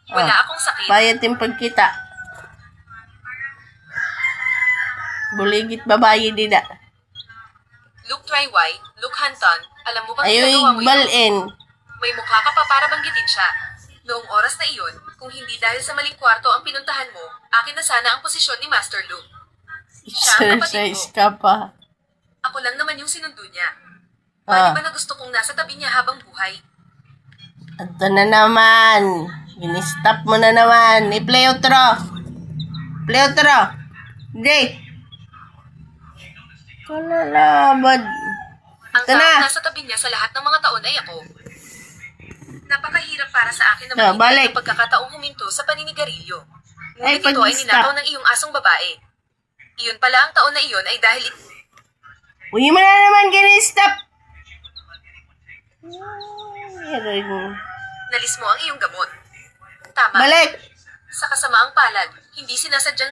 Wala akong sakit. Bayad yung pagkita. Buligit babae din na. Luke Triway, Luke Hanton, alam mo bang Ayaw ginagawa mo igbalin. May mukha ka pa para banggitin siya. Noong oras na iyon, kung hindi dahil sa maling kwarto ang pinuntahan mo, akin na sana ang posisyon ni Master Luke. Siya ang kapatid Exercise mo. ka pa. Ako lang naman yung sinundo niya. Paano ba na gusto kong nasa tabi niya habang buhay? Ito na naman. Gini-stop mo na naman. I-play outro. Play outro. Jake. Kalalabad. Ang Ito na. taong nasa tabi niya sa lahat ng mga taon ay ako. Napakahirap para sa akin na Yeah, makita balik. ang pagkakataong huminto sa paninigarilyo. Ay, Ngunit ito ay pag-stop. ninakaw ng iyong asong babae. Iyon pala ang taon na iyon ay dahil Uy mo na naman. Gini-stop. nalis mo ang iyong gamot. Tama. Balik. Sa kasamaang palad, hindi sinasadyang